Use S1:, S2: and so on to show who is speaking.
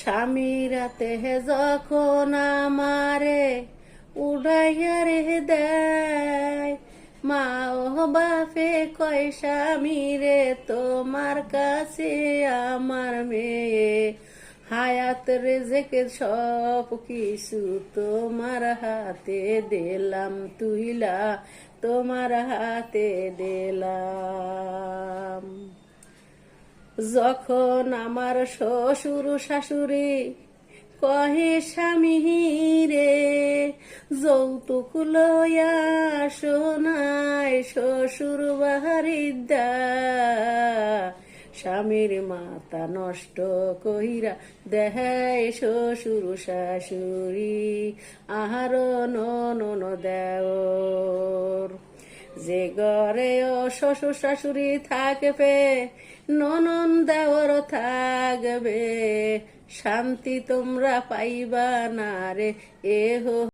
S1: স্বামী রাতে যখন আমারে উড়াইয়া রে দেয়, মা ও বাপে কয় স্বামী রে তোমার কাছে আমার মেয়ে, হায়াত রেজেকে সব কিছু তোমার হাতে দিলাম তুইলা, তোমার হাতে দিলাম। যখন আমার শ্বশুর শাশুড়ি কহে স্বামী রে যৌতুক লয়া সোনায় শ্বশুর বাড়িদা, স্বামীর মাথা নষ্ট কইরা দেয় শ্বশুর শাশুড়ি আহার নন দেওর। যে ঘরে ও শ্বশুর শাশুড়ি থাকবে ননন দেওর থাকবে, শান্তি তোমরা পাইবা না রে এহো।